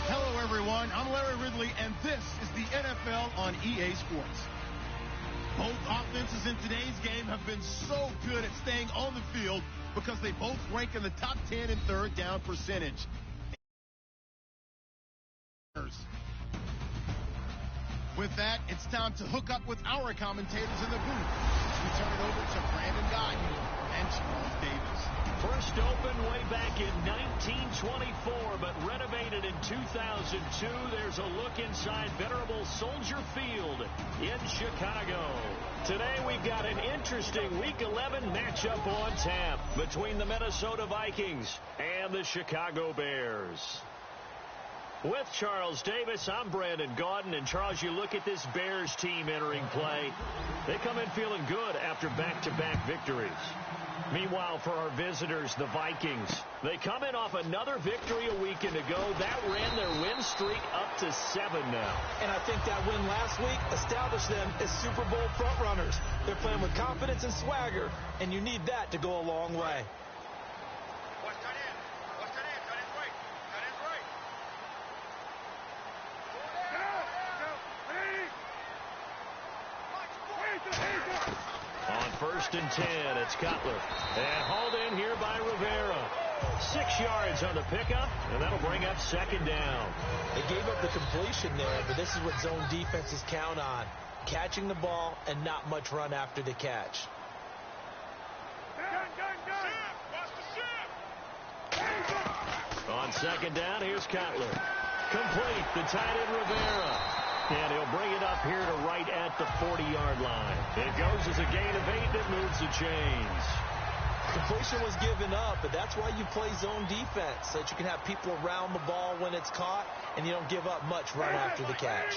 Hello, everyone. I'm Larry Ridley, and this is the NFL on EA Sports. Both offenses in today's game have been so good at staying on the field because they both rank in the top 10 in third down percentage. With that, it's time to hook up with our commentators in the booth. We turn it over to Brandon Guyton and Charles Davis. First opened way back in 1924, but renovated in 2002. There's a look inside venerable Soldier Field in Chicago. Today we've got an interesting Week 11 matchup on tap between the Minnesota Vikings and the Chicago Bears. With Charles Davis, I'm Brandon Guyton. And Charles, you look at this Bears team entering play. They come in feeling good after back-to-back victories. Meanwhile, for our visitors, the Vikings, they come in off another victory a weekend ago. That ran their win streak up to 7 now. And I think that win last week established them as Super Bowl frontrunners. They're playing with confidence and swagger, and you need that to go a long way. On 1st and 10, it's Cutler. And hauled in here by Rivera. 6 yards on the pickup, and that'll bring up 2nd down. They gave up the completion there, but this is what zone defenses count on. Catching the ball and not much run after the catch. On 2nd down, here's Cutler. Complete, the tight end Rivera. And he'll bring it up here to right at the 40-yard line. It goes as a gain of 8, and it moves the chains. Completion was given up, but that's why you play zone defense, so that you can have people around the ball when it's caught, and you don't give up much run after the catch.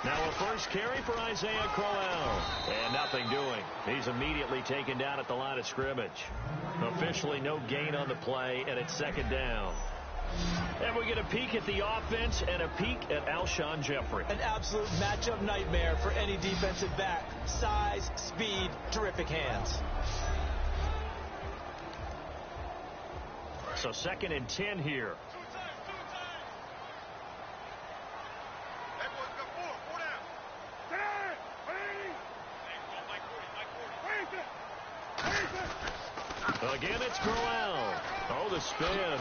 Now a first carry for Isaiah Crowell. And nothing doing. He's immediately taken down at the line of scrimmage. Officially no gain on the play, and it's 2nd down. And we get a peek at the offense and a peek at Alshon Jeffrey. An absolute matchup nightmare for any defensive back. Size, speed, terrific hands. So 2nd and 10 here. Again, it's Crowell. Oh, the spin.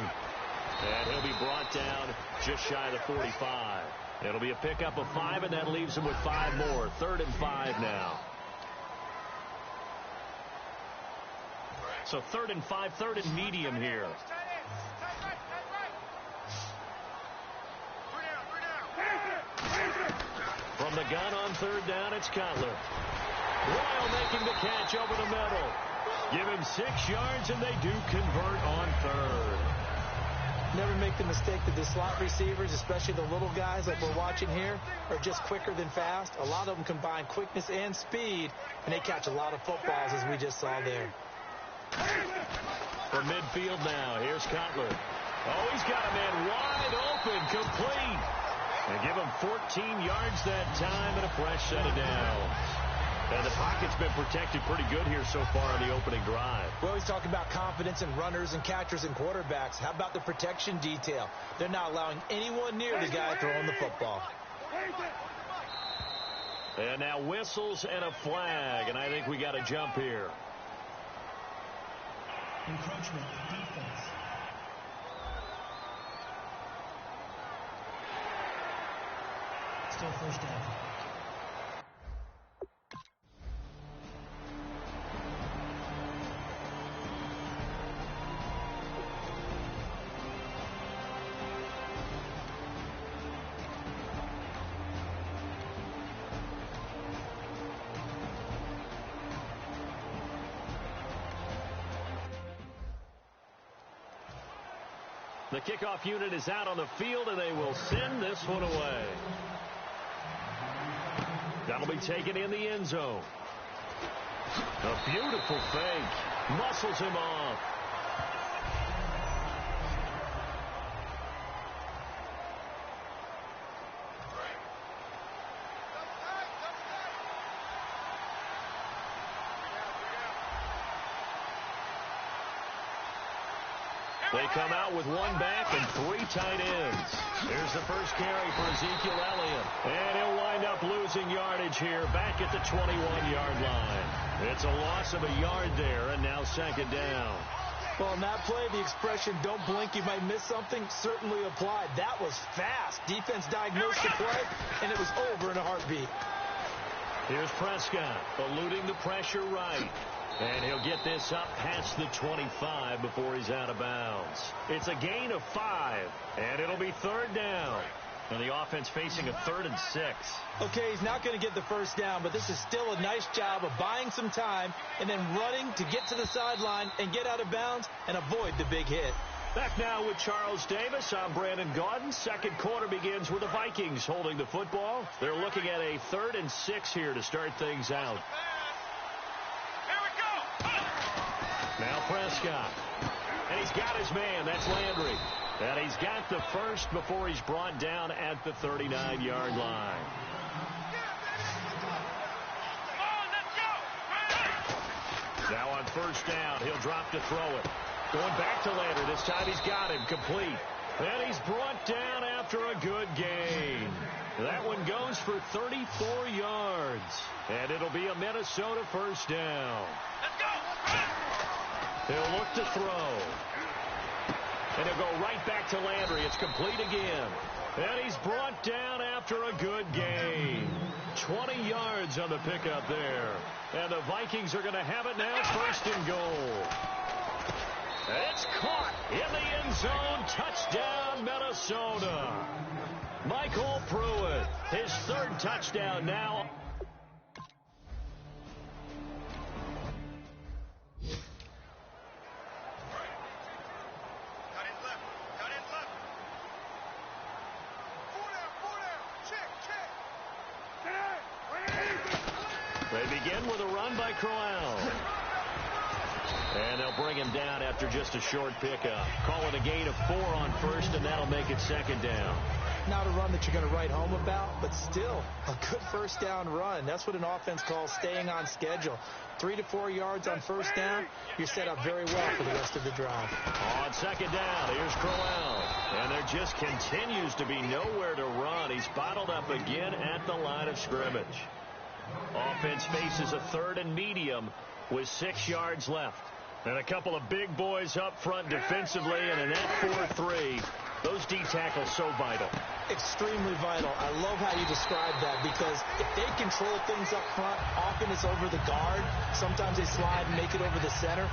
And he'll be brought down just shy of the 45. It'll be a pickup of 5, and that leaves him with 5 more. 3rd and 5 now. So 3rd and 5, 3rd and medium here. From the gun on 3rd down, it's Cutler. Royal making the catch over the middle. Give him 6 yards, and they do convert on 3rd. Never make the mistake that the slot receivers, especially the little guys like we're watching here, are just quicker than fast. A lot of them combine quickness and speed, and they catch a lot of footballs, as we just saw there. From midfield now, here's Cutler. Oh, he's got a man wide open, complete. And give him 14 yards that time and a fresh set of downs. And the pocket's been protected pretty good here so far on the opening drive. We always talk about confidence in runners and catchers and quarterbacks. How about the protection detail? They're not allowing anyone near the guy throwing the football. And now whistles and a flag, and I think we got a jump here. Encroachment defense. Still 1st down. The kickoff unit is out on the field, and they will send this one away. That'll be taken in the end zone. A beautiful fake. Muscles him off. They come out with one back and 3 tight ends. Here's the first carry for Ezekiel Elliott. And he'll wind up losing yardage here back at the 21-yard line. It's a loss of a yard there, and now second down. Well, in that play, the expression, don't blink, you might miss something, certainly applied. That was fast. Defense diagnosed the play, and it was over in a heartbeat. Here's Prescott, eluding the pressure right. And he'll get this up past the 25 before he's out of bounds. It's a gain of 5, and it'll be third down. And the offense facing a 3rd and 6. Okay, he's not going to get the first down, but this is still a nice job of buying some time and then running to get to the sideline and get out of bounds and avoid the big hit. Back now with Charles Davis. I'm Brandon Gaudin. Second quarter begins with the Vikings holding the football. They're looking at a 3rd and 6 here to start things out. Now Prescott. And he's got his man. That's Landry. And he's got the first before he's brought down at the 39-yard line. Now on first down, he'll drop to throw it. Going back to Landry. This time he's got him complete. And he's brought down after a good gain. That one goes for 34 yards. And it'll be a Minnesota first down. He'll look to throw. And he'll go right back to Landry. It's complete again. And he's brought down after a good gain. 20 yards on the pickup there. And the Vikings are going to have it now, first and goal. It's caught in the end zone. Touchdown, Minnesota. Michael Pruitt, his 3rd touchdown now. They begin with a run by Crowell. And they'll bring him down after just a short pickup. Calling a gain of 4 on first, and that'll make it second down. Not a run that you're going to write home about, but still a good first down run. That's what an offense calls staying on schedule. 3 to 4 yards on first down, you're set up very well for the rest of the drive. On second down, here's Crowell. And there just continues to be nowhere to run. He's bottled up again at the line of scrimmage. Offense faces a 3rd and medium with 6 yards left. And a couple of big boys up front defensively, and in that 4-3, those D tackles so vital. Extremely vital. I love how you describe that, because if they control things up front, often it's over the guard. Sometimes they slide and make it over the center.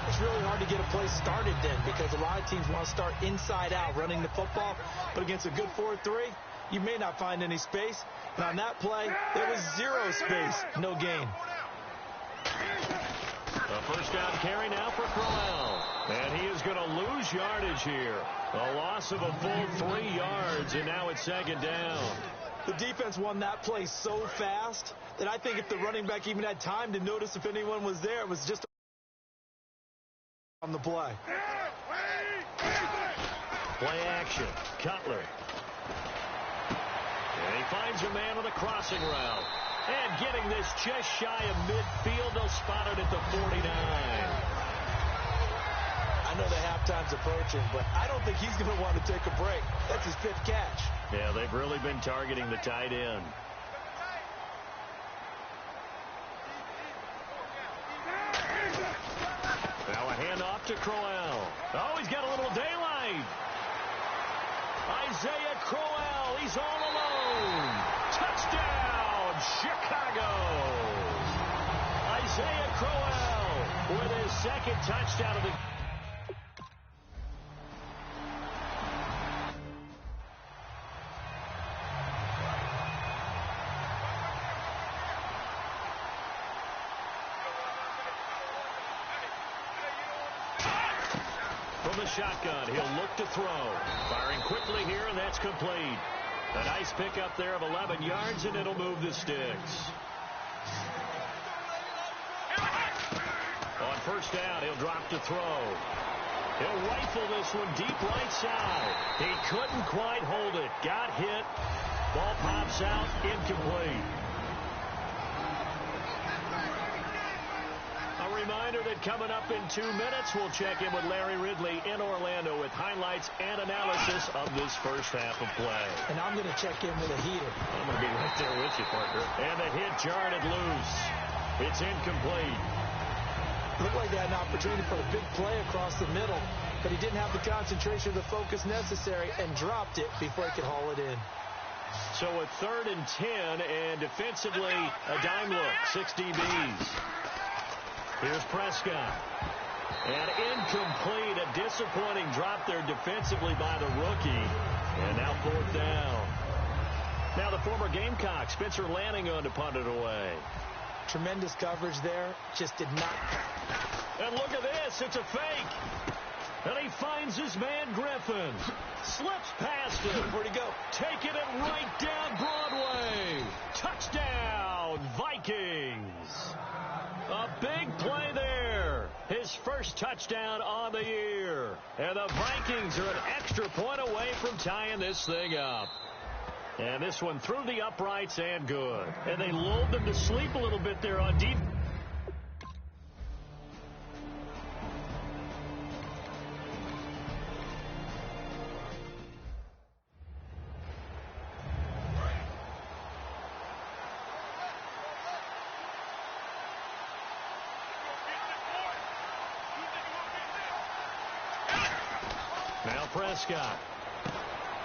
It's really hard to get a play started then, because a lot of teams want to start inside out running the football. But against a good 4-3, you may not find any space. And on that play, there was 0 space. No gain. A first down carry now for Crowell. And he is going to lose yardage here. A loss of a full 3 yards, and now it's second down. The defense won that play so fast that I think if the running back even had time to notice if anyone was there, it was just on the play. Play action. Cutler. And he finds a man on the crossing route. And getting this just shy of midfield, they'll spot it at the 49. I know the halftime's approaching, but I don't think he's going to want to take a break. That's his 5th catch. Yeah, they've really been targeting the tight end. Now a handoff to Crowell. Oh, he's got a little daylight. Isaiah Crowell, he's all alone. Touchdown, Chicago. Isaiah Crowell with his 2nd touchdown of the game. From the shotgun, he'll look to throw. Firing quickly here, and that's complete. A nice pickup there of 11 yards, and it'll move the sticks. On first down, he'll drop to throw. He'll rifle this one deep right side. He couldn't quite hold it. Got hit. Ball pops out, incomplete. A reminder that coming up in 2 minutes, we'll check in with Larry Ridley in Orlando with highlights and analysis of this first half of play. And I'm going to check in with a heater. I'm going to be right there with you, partner. And the hit jarred it loose. It's incomplete. Looked like they had an opportunity for a big play across the middle, but he didn't have the concentration or the focus necessary and dropped it before he could haul it in. So a 3rd and 10, and defensively, a dime look, 6 DBs. Here's Prescott. And incomplete, a disappointing drop there defensively by the rookie. And now 4th down. Now the former Gamecock, Spencer Lanningun, to punt it away. Tremendous coverage there, just did not. And look at this, it's a fake. And he finds his man Griffin. Slips past him. Where'd he go? Taking it right down Broadway. Touchdown, Vikings. A big play there. His first touchdown on the year. And the Vikings are an extra point away from tying this thing up. And this one through the uprights and good. And they lulled them to sleep a little bit there on defense. Now Prescott.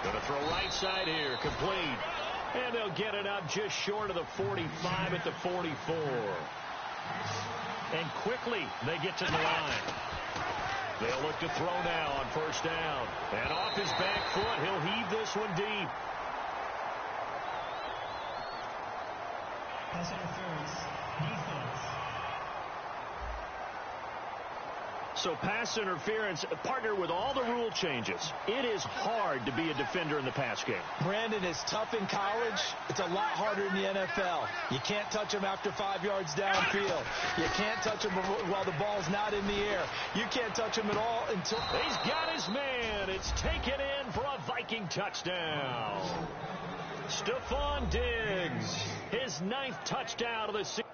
Going to throw right side here. Complete. And they'll get it up just short of the 45 at the 44. And quickly they get to the line. They'll look to throw now on 1st down. And off his back foot, he'll heave this one deep. Pass interference. Defense. So pass interference, partner with all the rule changes. It is hard to be a defender in the pass game. Brandon, is tough in college. It's a lot harder in the NFL. You can't touch him after 5 yards downfield. You can't touch him while the ball's not in the air. You can't touch him at all until... He's got his man. It's taken in for a Viking touchdown. Stephon Diggs, his 9th touchdown of the season.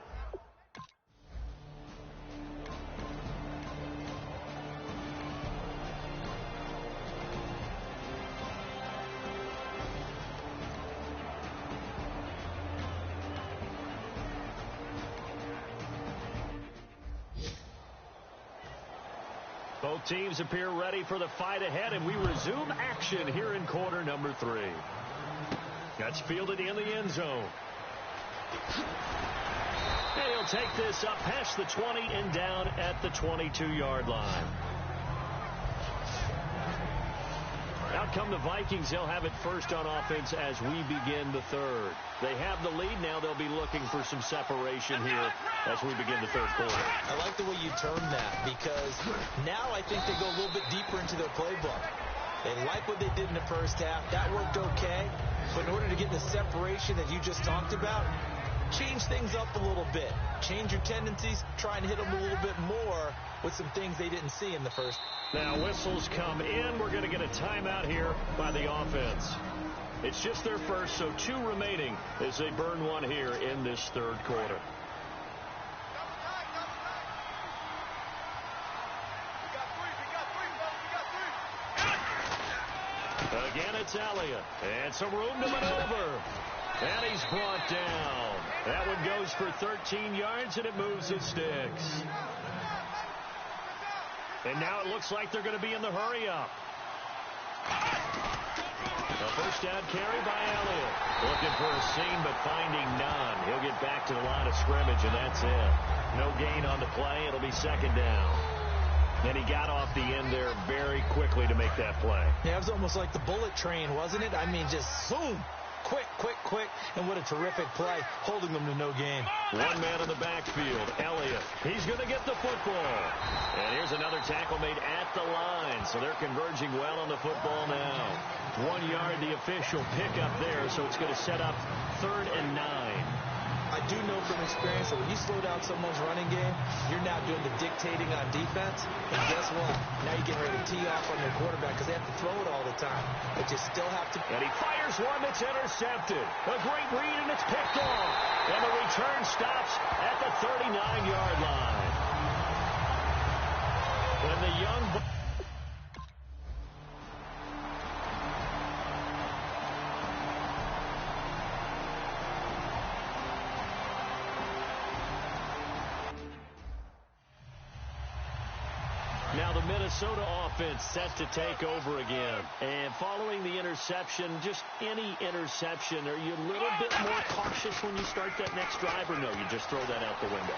Both teams appear ready for the fight ahead, and we resume action here in quarter number 3. That's fielded in the end zone. And he'll take this up past the 20 and down at the 22-yard line. Out come the Vikings. They'll have it first on offense as we begin the 3rd. They have the lead. Now they'll be looking for some separation here as we begin the 3rd quarter. I like the way you term that, because now I think they go a little bit deeper into their playbook. They like what they did in the first half. That worked okay. But in order to get the separation that you just talked about, change things up a little bit. Change your tendencies. Try and hit them a little bit more with some things they didn't see in the first. Now whistles come in. We're going to get a timeout here by the offense. It's just their first, so 2 remaining as they burn one here in this 3rd quarter. Again, it's Elliott. And some room to maneuver. And he's brought down. That one goes for 13 yards, and it moves the sticks. And now it looks like they're going to be in the hurry-up. A 1st down carry by Elliott. Looking for a seam, but finding none. He'll get back to the line of scrimmage, and that's it. No gain on the play. It'll be 2nd down. And he got off the end there very quickly to make that play. Yeah, it was almost like the bullet train, wasn't it? I mean, just zoom. Quick, quick, quick. And what a terrific play, holding them to no gain. One man in the backfield, Elliott. He's going to get the football. And here's another tackle made at the line. So they're converging well on the football now. 1 yard, the official pickup there. So it's going to set up 3rd and 9. I do know from experience that when you slow down someone's running game, you're now doing the dictating on defense. And guess what? Now you're getting ready to tee off on their quarterback because they have to throw it all the time. But you still have to. And he fires one that's intercepted. A great read, and it's picked off. And the return stops at the 39-yard line. Minnesota offense set to take over again. And following the interception, just any interception, are you a little bit more cautious when you start that next drive, or no, you just throw that out the window?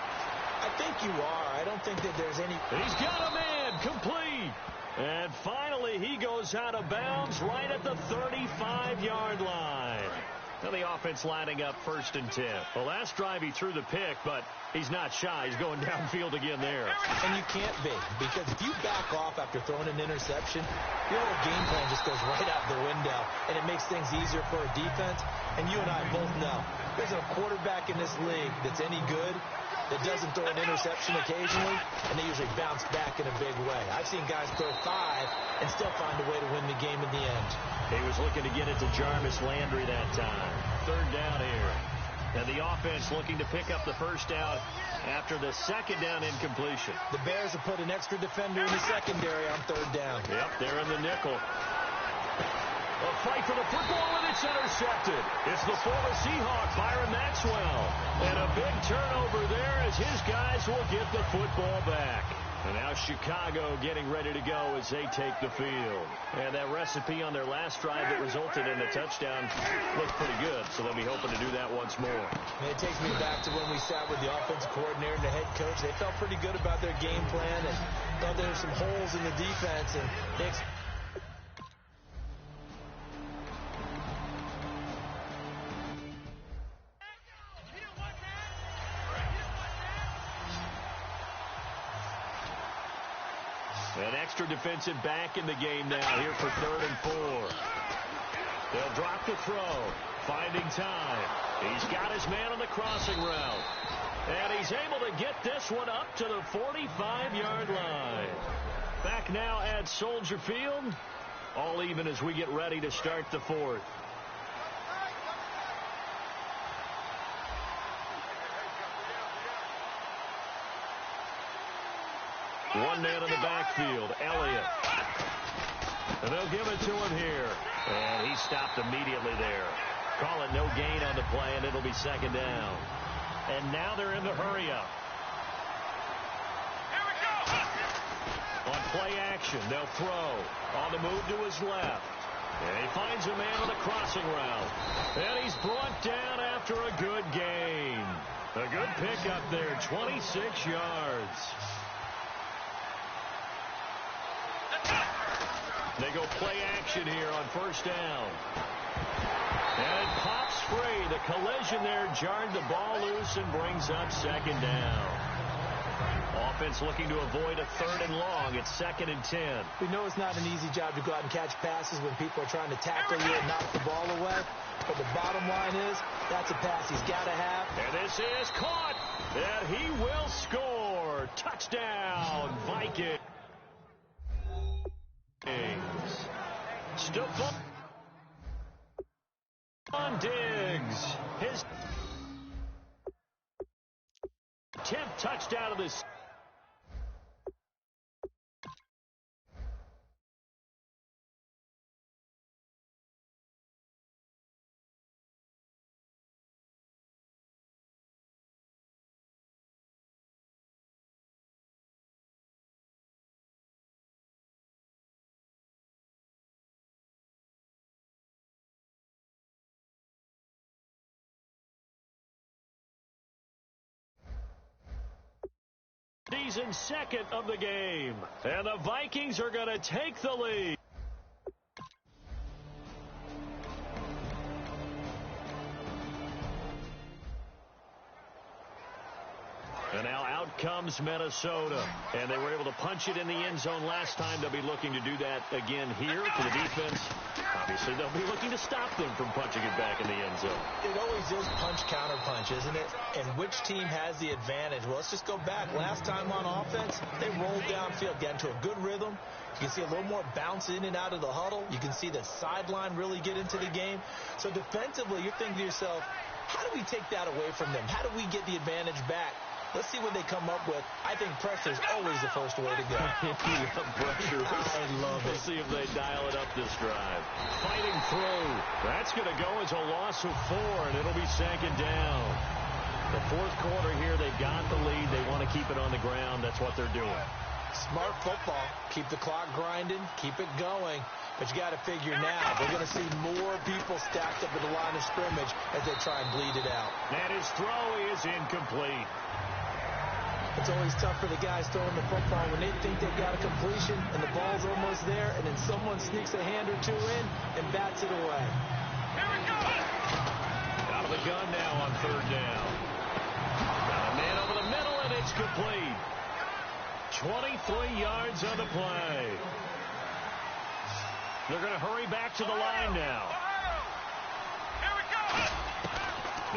I think you are. I don't think that there's any... He's got a man, complete. And finally, he goes out of bounds right at the 35-yard line. Now the offense lining up 1st and 10. The last drive he threw the pick, but he's not shy. He's going downfield again there. And you can't be, because if you back off after throwing an interception, your whole game plan just goes right out the window, and it makes things easier for a defense. And you and I both know there's a quarterback in this league that's any good that doesn't throw an interception occasionally, and they usually bounce back in a big way. I've seen guys throw 5 and still find a way to win the game in the end. He was looking to get it to Jarvis Landry that time. 3rd down here. And the offense looking to pick up the 1st down after the 2nd down incompletion. The Bears have put an extra defender in the secondary on 3rd down. Yep, they're in the nickel. A fight for the football, and it's intercepted. It's the former Seahawk, Byron Maxwell. And a big turnover there as his guys will get the football back. And now Chicago getting ready to go as they take the field. And that recipe on their last drive that resulted in a touchdown looked pretty good, so they'll be hoping to do that once more. And it takes me back to when we sat with the offensive coordinator and the head coach. They felt pretty good about their game plan and thought there were some holes in the defense, and they An extra defensive back in the game now here for 3rd and 4. They'll drop the throw. Finding time. He's got his man on the crossing route. And he's able to get this one up to the 45-yard line. Back now at Soldier Field. All even as we get ready to start the 4th. One man in the backfield, Elliott. And they'll give it to him here. And he stopped immediately there. Call it no gain on the play, and it'll be 2nd down. And now they're in the hurry-up. On play action, they'll throw. On the move to his left. And he finds a man on the crossing route. And he's brought down after a good gain. A good pickup there, 26 yards. They go play action here on 1st down. And it pops free. The collision there jarred the ball loose and brings up 2nd down. Offense looking to avoid a 3rd and long. It's 2nd and 10. We know it's not an easy job to go out and catch passes when people are trying to tackle you and knock the ball away. But the bottom line is, that's a pass he's got to have. And this is caught. And he will score. Touchdown, Vikings. Stephon Diggs, his 10th touchdown of this. Season 2nd of the game. And the Vikings are going to take the lead. And now out comes Minnesota. And they were able to punch it in the end zone last time. They'll be looking to do that again here for the defense. Obviously, they'll be looking to stop them from punching it back in the end zone. It always is punch-counter-punch, isn't it? And which team has the advantage? Well, let's just go back. Last time on offense, they rolled downfield, got into a good rhythm. You can see a little more bounce in and out of the huddle. You can see the sideline really get into the game. So defensively, you're thinking to yourself, how do we take that away from them? How do we get the advantage back? Let's see what they come up with. I think pressure is always the first way to go. Pressure. I love it. We'll see if they dial it up this drive. Fighting through. That's going to go as a loss of 4, and it'll be 2nd down. The 4th quarter here, they've got the lead. They want to keep it on the ground. That's what they're doing. Smart football. Keep the clock grinding. Keep it going. But you got to figure now, they're going to see more people stacked up at the line of scrimmage as they try and bleed it out. And his throw is incomplete. It's always tough for the guys throwing the football when they think they've got a completion and the ball's almost there, and then someone sneaks a hand or two in and bats it away. Here we go! Out of the gun now on third down. Got a man over the middle, and it's complete. 23 yards on the play. They're going to hurry back to the line now. Here we go.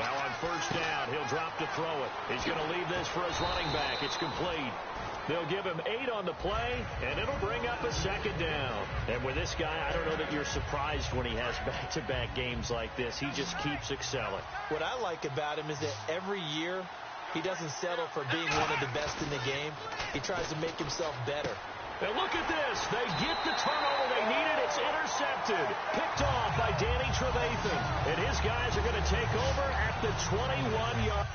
Now on first down, he'll drop to throw it. He's going to leave this for his running back. It's complete. They'll give him 8 on the play, and it'll bring up a second down. And with this guy, I don't know that you're surprised when he has back-to-back games like this. He just keeps excelling. What I like about him is that every year he doesn't settle for being one of the best in the game. He tries to make himself better. And look at this. They get the turnover they needed. It's intercepted. Picked off by Danny Trevathan. And his guys are going to take over at the 21-yard.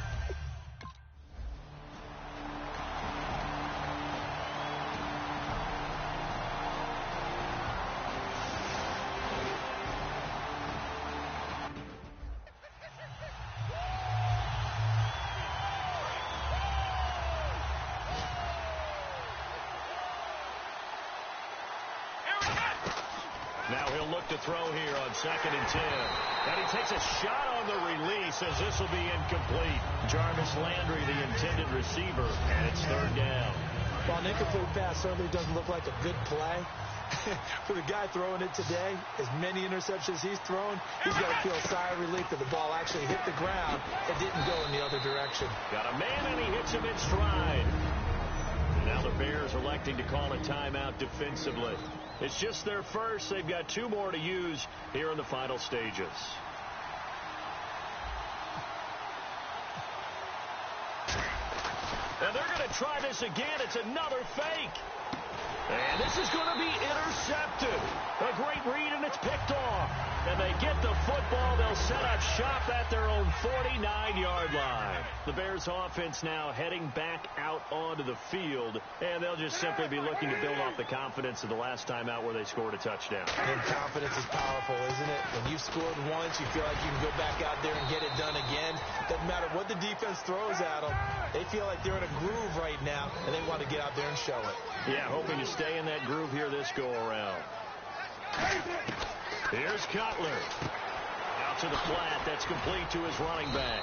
Now he'll look to throw here on 2nd and 10. And he takes a shot on the release as this will be incomplete. Jarvis Landry, the intended receiver, and it's third down. While an incomplete pass certainly doesn't look like a good play, for the guy throwing it today, as many interceptions he's thrown, he's got to feel a sigh of relief that the ball actually hit the ground and didn't go in the other direction. Got a man, and he hits him in stride. Now the Bears electing to call a timeout defensively. It's just their first. They've got 2 more to use here in the final stages. And they're going to try this again. It's another fake. And this is going to be intercepted. A great read, and it's picked off. And they get the football. They'll set up shop at their own 49-yard line. The Bears offense now heading back out onto the field, and they'll just simply be looking to build off the confidence of the last time out where they scored a touchdown. And confidence is powerful, isn't it? When you've scored once, you feel like you can go back out there and get it done again. Doesn't matter what the defense throws at them. They feel like they're in a groove right now, and they want to get out there and show it. Yeah, hoping to stay in that groove here this go-around. Here's Cutler. Out to the flat. That's complete to his running back.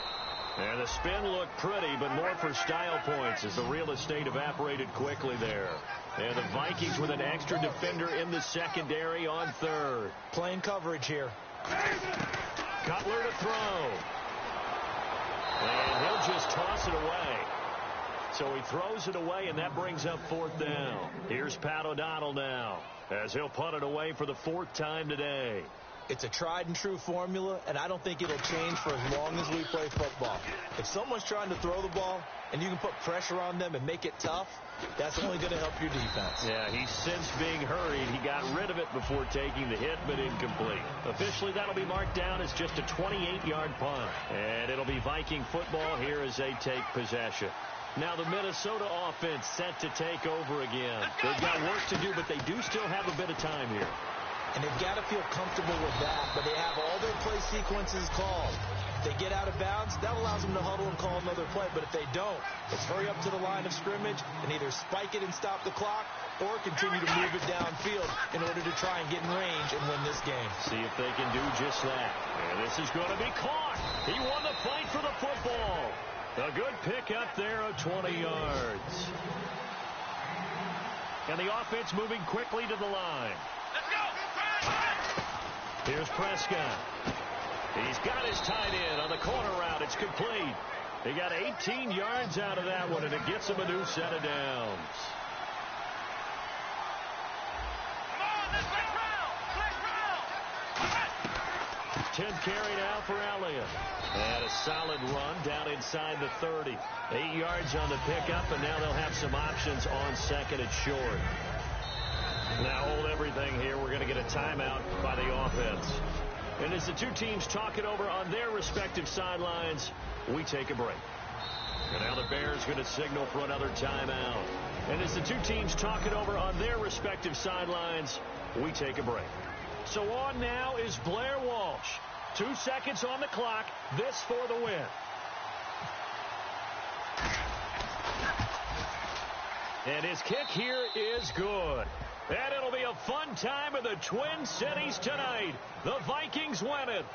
And the spin looked pretty, but more for style points as the real estate evaporated quickly there. And the Vikings with an extra defender in the secondary on third. Playing coverage here. Cutler to throw. And he'll just toss it away. So he throws it away, and that brings up 4th down. Here's Pat O'Donnell now, as he'll punt it away for the 4th time today. It's a tried-and-true formula, and I don't think it'll change for as long as we play football. If someone's trying to throw the ball, and you can put pressure on them and make it tough, that's only going to help your defense. Yeah, he sensed being hurried. He got rid of it before taking the hit, but incomplete. Officially, that'll be marked down as just a 28-yard punt. And it'll be Viking football here as they take possession. Now the Minnesota offense set to take over again. They've got work to do, but they do still have a bit of time here. And they've got to feel comfortable with that, but they have all their play sequences called. If they get out of bounds, that allows them to huddle and call another play. But if they don't, it's hurry up to the line of scrimmage and either spike it and stop the clock or continue to move it downfield in order to try and get in range and win this game. See if they can do just that. And this is going to be caught. He won the fight for the football. A good pick up there of 20 yards. And the offense moving quickly to the line. Let's go. Here's Prescott. He's got his tight end on the corner route. It's complete. He got 18 yards out of that one, and it gets him a new set of downs. Come on, let's play round. 10th carry now for Elliott. And a solid run down inside the 30. 8 yards on the pickup, and now they'll have some options on 2nd and short. Now hold everything here. We're going to get a timeout by the offense. And as the 2 teams talk it over on their respective sidelines, we take a break. And now the Bears going to signal for another timeout. And as the two teams talk it over on their respective sidelines, we take a break. So on now is Blair Walsh. 2 seconds on the clock. This for the win. And his kick here is good. And it'll be a fun time in the Twin Cities tonight. The Vikings win it.